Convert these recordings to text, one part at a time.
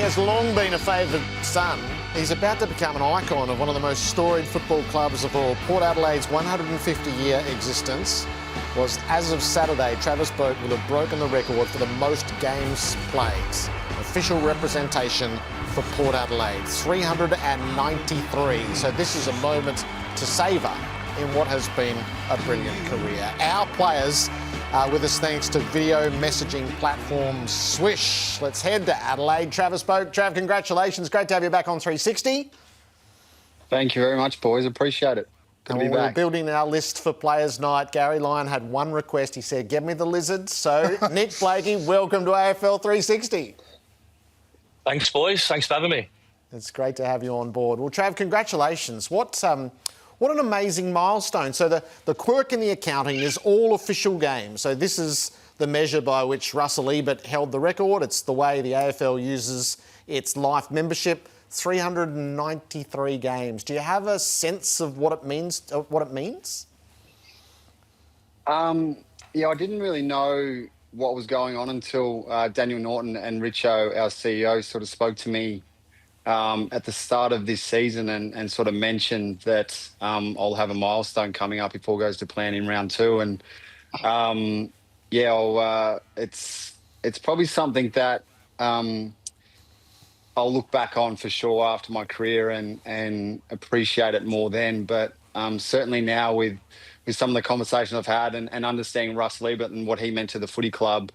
has long been a favoured son. He's about to become an icon of one of the most storied football clubs of all. Port Adelaide's 150-year existence was, as of Saturday, Travis Boak will have broken the record for the most games played. Official representation for Port Adelaide, 393. So this is a moment to savour in what has been a brilliant career. Our players are with us thanks to video messaging platform Swish. Let's head to Adelaide. Travis Boak. Trav, congratulations. Great to have you back on 360. Thank you very much, boys. Appreciate it. Good to be back. We're building our list for Players' Night. Gary Lyon had one request. He said, "Get me the lizards." So, Nick Blakey, welcome to AFL360. Thanks, boys. Thanks for having me. It's great to have you on board. Well, Trav, congratulations. What an amazing milestone. So the quirk in the accounting is all official games. So this is the measure by which Russell Ebert held the record. It's the way the AFL uses its life membership. 393 games. Do you have a sense of what it means? Yeah, I didn't really know what was going on until Daniel Norton and Richo, our CEO, sort of spoke to me at the start of this season and sort of mentioned that I'll have a milestone coming up if all goes to plan in round 2. And it's probably something that I'll look back on for sure after my career and appreciate it more then. But certainly now with some of the conversations I've had and understanding Russell Ebert and what he meant to the footy club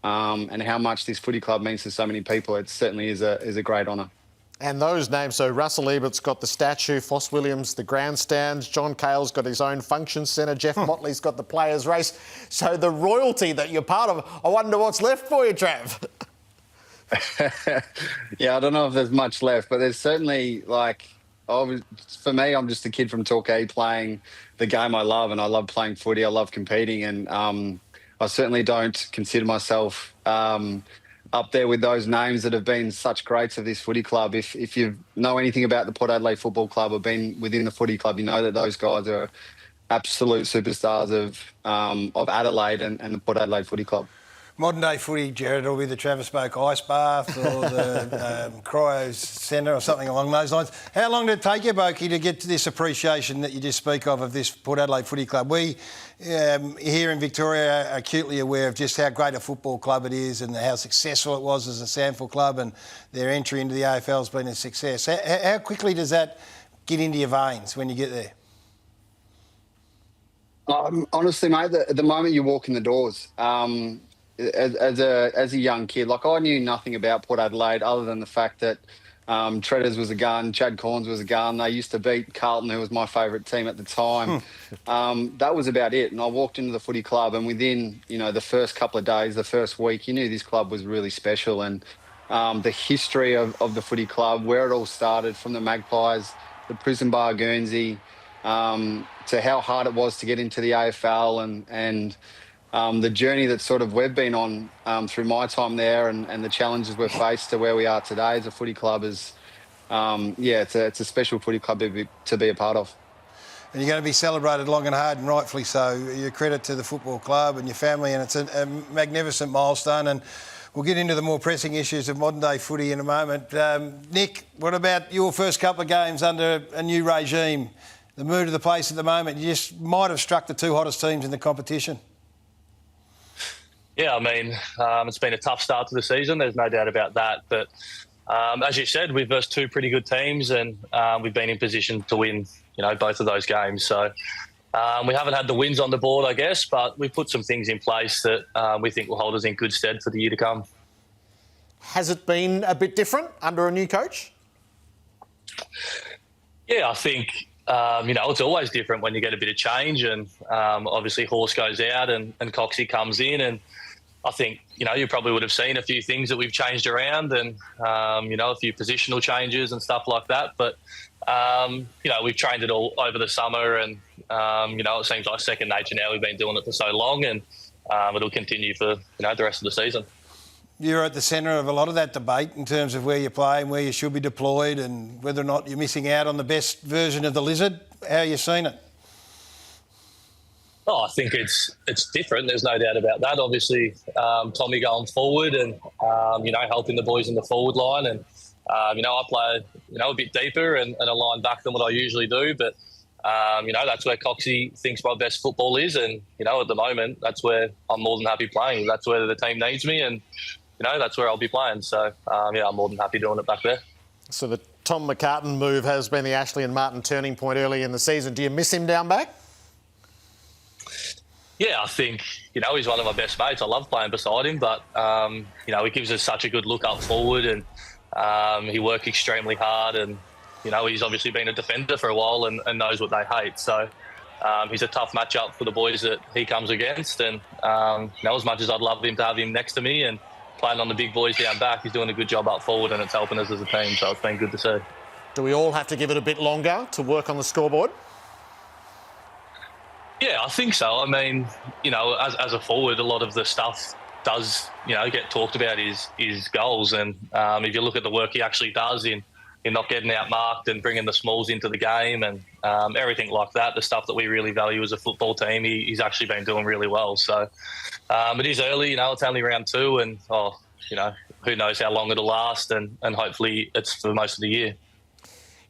and how much this footy club means to so many people, it certainly is a great honour. And those names, so Russell Ebert's got the statue, Foss Williams the grandstands, John Cale's got his own function centre, Jeff Motley's got the players' race. So the royalty that you're part of, I wonder what's left for you, Trav. Yeah, I don't know if there's much left, but there's certainly, for me, I'm just a kid from Torquay playing the game I love, and I love playing footy, I love competing, and I certainly don't consider myself up there with those names that have been such greats of this footy club. If you know anything about the Port Adelaide Football Club or been within the footy club, you know that those guys are absolute superstars of Adelaide and the Port Adelaide Footy Club. Modern day footy, Jared, will be the Travis Boak Ice Bath or the Cryo Centre or something along those lines. How long did it take you, Boakey, to get to this appreciation that you just speak of this Port Adelaide Footy Club? We here in Victoria are acutely aware of just how great a football club it is and how successful it was as a sample club, and their entry into the AFL has been a success. How quickly does that get into your veins when you get there? Honestly, mate, the moment you walk in the doors, as a young kid, I knew nothing about Port Adelaide other than the fact that Treaders was a gun, Chad Corns was a gun. They used to beat Carlton, who was my favourite team at the time. That was about it. And I walked into the footy club, and within the first couple of days, the first week, you knew this club was really special. And the history of the footy club, where it all started, from the Magpies, the Prison Bar Guernsey, to how hard it was to get into the AFL and the journey that sort of we've been on through my time there and the challenges we've faced to where we are today as a footy club is, it's a special footy club to be a part of. And you're going to be celebrated long and hard, and rightfully so. Your credit to the football club and your family, and it's a magnificent milestone. And we'll get into the more pressing issues of modern day footy in a moment. Nick, what about your first couple of games under a new regime? The mood of the place at the moment, you just might have struck the two hottest teams in the competition. Yeah, I mean, it's been a tough start to the season. There's no doubt about that. But as you said, we've versed two pretty good teams, and we've been in position to win, both of those games. So we haven't had the wins on the board, I guess, but we've put some things in place that we think will hold us in good stead for the year to come. Has it been a bit different under a new coach? Yeah, I think it's always different when you get a bit of change, and obviously Horse goes out and Coxie comes in, and I think, you probably would have seen a few things that we've changed around and, a few positional changes and stuff like that. But, we've trained it all over the summer and, it seems like second nature now. We've been doing it for so long, and it'll continue for, the rest of the season. You're at the centre of a lot of that debate in terms of where you play and where you should be deployed and whether or not you're missing out on the best version of the Lizard. How are you seeing it? Oh, I think it's different. There's no doubt about that. Obviously, Tommy going forward and helping the boys in the forward line, and I play a bit deeper and a line back than what I usually do. But that's where Coxie thinks my best football is, and at the moment that's where I'm more than happy playing. That's where the team needs me, and that's where I'll be playing. So I'm more than happy doing it back there. So the Tom McCartan move has been the Ashley and Martin turning point early in the season. Do you miss him down back? Yeah, I think, he's one of my best mates. I love playing beside him, but, he gives us such a good look up forward, and he works extremely hard, and, he's obviously been a defender for a while and knows what they hate. So he's a tough matchup for the boys that he comes against, and, as much as I'd love him to have him next to me and playing on the big boys down back, he's doing a good job up forward, and it's helping us as a team, so it's been good to see. Do we all have to give it a bit longer to work on the scoreboard? Yeah, I think so. I mean, as a forward, a lot of the stuff does, get talked about is goals. And if you look at the work he actually does in not getting outmarked and bringing the smalls into the game and everything like that, the stuff that we really value as a football team, he's actually been doing really well. So it is early, it's only round 2 and, who knows how long it'll last and hopefully it's for most of the year.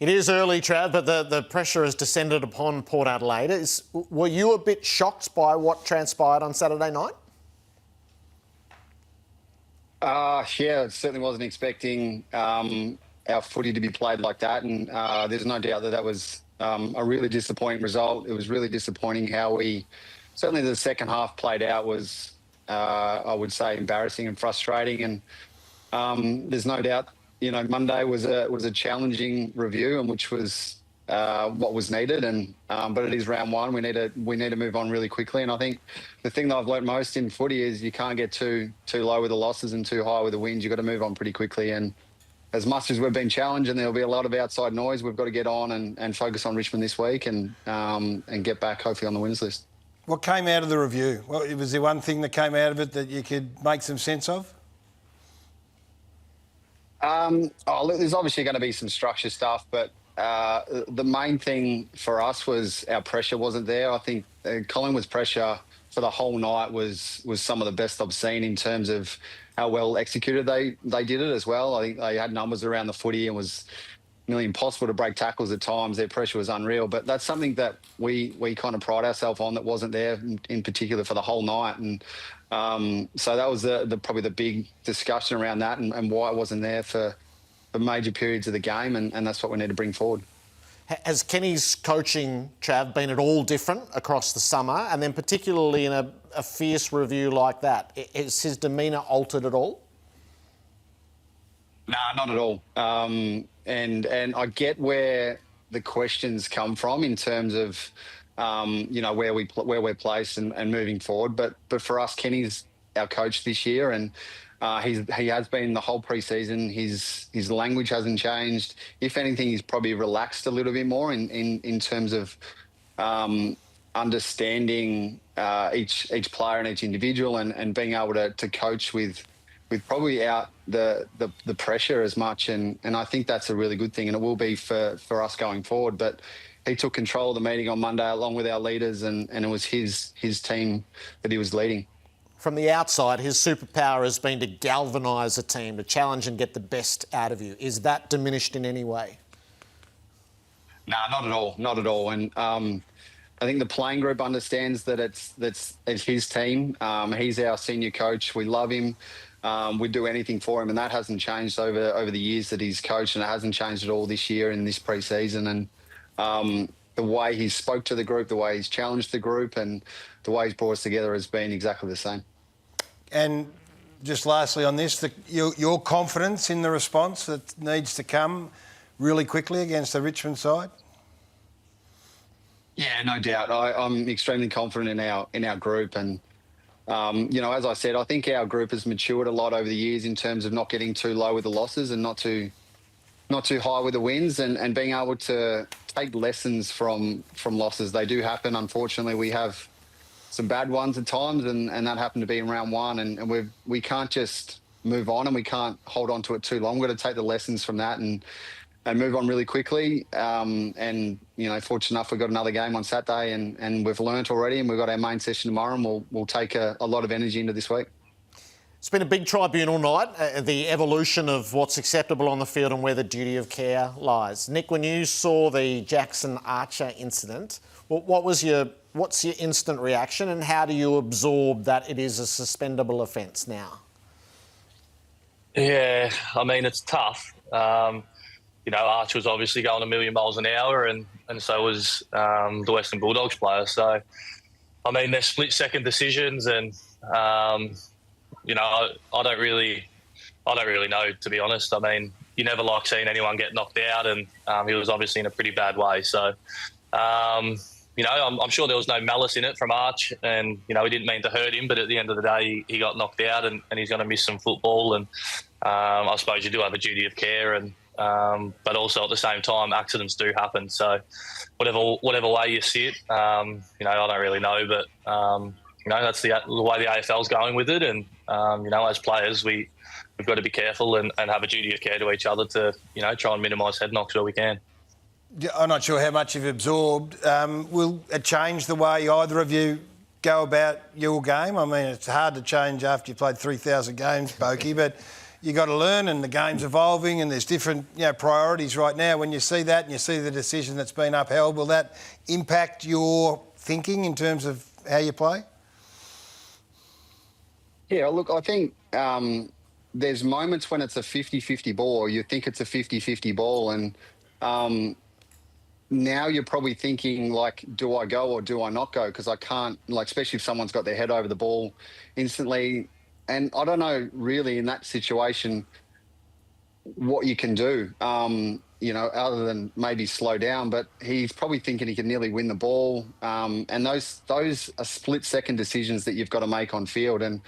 It is early, Trav, but the pressure has descended upon Port Adelaide. Were you a bit shocked by what transpired on Saturday night? Yeah, certainly wasn't expecting our footy to be played like that, and there's no doubt that was a really disappointing result. It was really disappointing how certainly the second half played out was, I would say, embarrassing and frustrating, and there's no doubt. Monday was a challenging review, and which was what was needed. And but it is round 1. We need to move on really quickly. And I think the thing that I've learnt most in footy is you can't get too low with the losses and too high with the wins. You've got to move on pretty quickly. And as much as we've been challenged and there'll be a lot of outside noise, we've got to get on and focus on Richmond this week and get back hopefully on the winners list. What came out of the review? Well, was there one thing that came out of it that you could make some sense of? Look, there's obviously going to be some structure stuff, but the main thing for us was our pressure wasn't there. I think Collingwood's pressure for the whole night was some of the best I've seen in terms of how well executed they did it as well. I think they had numbers around the footy and was nearly impossible to break tackles at times. Their pressure was unreal, but that's something that we kind of pride ourselves on that wasn't there in particular for the whole night. And so that was probably the big discussion around that and why it wasn't there for major periods of the game, and that's what we need to bring forward. Has Kenny's coaching, Trav, been at all different across the summer, and then particularly in a fierce review like that? Has his demeanour altered at all? Nah, not at all. And I get where the questions come from in terms of where we're placed and moving forward. But for us, Kenny's our coach this year, and he has been the whole pre-season. His language hasn't changed. If anything, he's probably relaxed a little bit more in terms of understanding each player and each individual and being able to coach with probably out the pressure as much. And I think that's a really good thing, and it will be for us going forward. But he took control of the meeting on Monday along with our leaders, and it was his team that he was leading. From the outside, his superpower has been to galvanise a team, to challenge and get the best out of you. Is that diminished in any way? Nah, not at all. Not at all. And I think the playing group understands that it's his team. He's our senior coach. We love him. We'd do anything for him, and that hasn't changed over the years that he's coached, and it hasn't changed at all this year in this pre-season. And the way he spoke to the group, the way he's challenged the group, and the way he's brought us together has been exactly the same. And just lastly on this, your confidence in the response that needs to come really quickly against the Richmond side? Yeah, no doubt. I'm extremely confident in our group, and as I said, I think our group has matured a lot over the years in terms of not getting too low with the losses and not too high with the wins, and being able to take lessons from losses. They do happen. Unfortunately, we have some bad ones at times, and that happened to be in round 1, and we can't just move on, and we can't hold on to it too long. We've got to take the lessons from that and move on really quickly. And fortunate enough, we've got another game on Saturday, and we've learnt already, and we've got our main session tomorrow, and we'll take a lot of energy into this week. It's been a big tribunal night, the evolution of what's acceptable on the field and where the duty of care lies. Nick, when you saw the Jackson Archer incident, what's your instant reaction, and how do you absorb that it is a suspendable offence now? Yeah, I mean, it's tough. Archer was obviously going a million miles an hour, and so was the Western Bulldogs player. So, I mean, they're split-second decisions, and I don't really know, to be honest. I mean, you never like seeing anyone get knocked out, and he was obviously in a pretty bad way. So, I'm sure there was no malice in it from Arch, and he didn't mean to hurt him. But at the end of the day, he got knocked out, and he's going to miss some football. And I suppose you do have a duty of care, and but also at the same time, accidents do happen. So, whatever way you see it, I don't really know, but that's the way the AFL's going with it. And as players, we've got to be careful and have a duty of care to each other to try and minimise head knocks where we can. I'm not sure how much you've absorbed. Will it change the way either of you go about your game? I mean, it's hard to change after you've played 3,000 games, Boakey, but you got to learn, and the game's evolving, and there's different priorities right now. When you see that and you see the decision that's been upheld, will that impact your thinking in terms of how you play? Yeah, look, I think there's moments when it's a 50-50 ball, or you think it's a 50-50 ball, and now you're probably thinking, like, do I go or do I not go? Because I can't, especially if someone's got their head over the ball instantly. And I don't know really in that situation what you can do, other than maybe slow down. But he's probably thinking he can nearly win the ball. And those are split-second decisions that you've got to make on field. And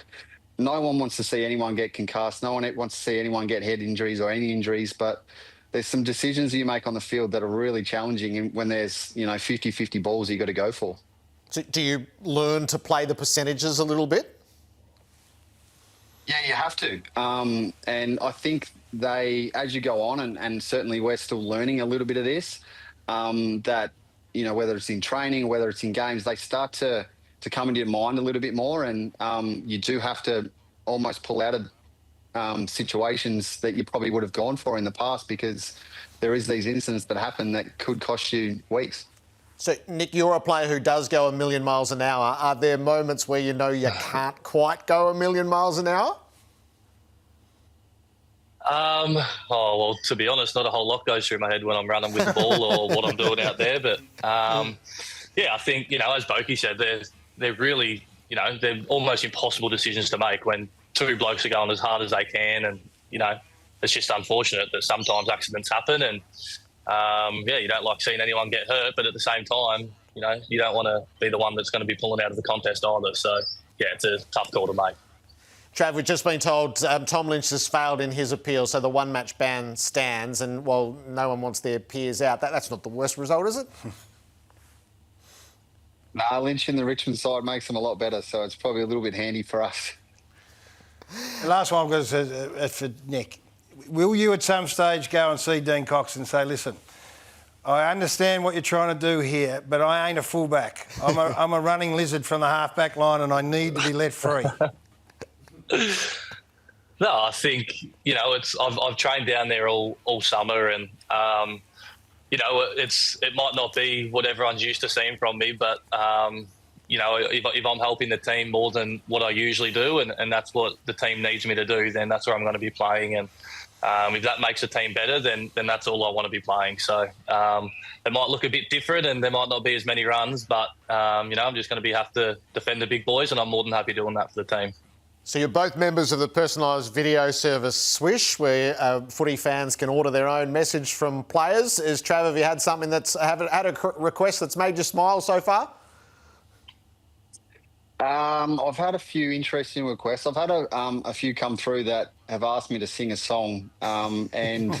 no one wants to see anyone get concussed. No one wants to see anyone get head injuries or any injuries. But there's some decisions you make on the field that are really challenging when there's, 50-50 balls you got to go for. So do you learn to play the percentages a little bit? Yeah, you have to. And I think as you go on, and certainly we're still learning a little bit of this, that, whether it's in training, whether it's in games, they start to come into your mind a little bit more, and you do have to almost pull out of situations that you probably would have gone for in the past, because there is these incidents that happen that could cost you weeks. So, Nick, you're a player who does go a million miles an hour. Are there moments where you can't quite go a million miles an hour? To be honest, not a whole lot goes through my head when I'm running with the ball or what I'm doing out there. But, I think, as Boakey said, they're really, they're almost impossible decisions to make when two blokes are going as hard as they can. And, it's just unfortunate that sometimes accidents happen. And, you don't like seeing anyone get hurt, but at the same time, you don't want to be the one that's going to be pulling out of the contest either. So, it's a tough call to make. Trav, we've just been told Tom Lynch has failed in his appeal, so the one-match ban stands, and while no one wants their peers out, that's not the worst result, is it? Nah, Lynch in the Richmond side makes them a lot better, so it's probably a little bit handy for us. The last one was for Nick. Will you at some stage go and see Dean Cox and say, listen, I understand what you're trying to do here, but I ain't a fullback. I'm a running lizard from the half-back line, and I need to be let free? No, I think, I've trained down there all summer, and, it might not be what everyone's used to seeing from me, but, if I'm helping the team more than what I usually do, and that's what the team needs me to do, then that's where I'm going to be playing. And if that makes the team better, then that's all I want to be playing. So it might look a bit different, and there might not be as many runs, but, I'm just going to have to defend the big boys, and I'm more than happy doing that for the team. So you're both members of the personalised video service Swish, where footy fans can order their own message from players. Trav, have you had something had a request that's made you smile so far? I've had a few interesting requests. I've had a few come through that have asked me to sing a song, and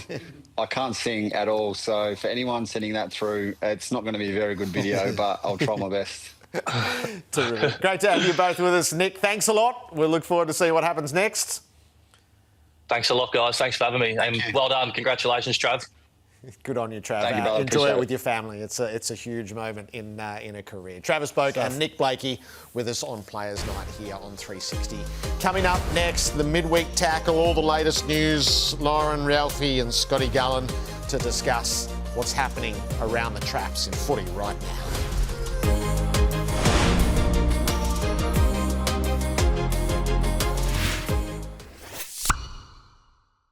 I can't sing at all. So for anyone sending that through, it's not going to be a very good video, but I'll try my best. Terrific. Great to have you both with us, Nick. Thanks a lot. We'll look forward to see what happens next. Thanks a lot, guys. Thanks for having me. And well done. Congratulations, Trav. Good on you, Trav. Thank you, brother. Enjoy Appreciate it with it. your family. It's a huge moment in a career. Travis Boak and Nick Blakey with us on Players Night here on 360. Coming up next, the midweek tackle, all the latest news. Lauren, Ralphie and Scotty Gullen to discuss what's happening around the traps in footy right now.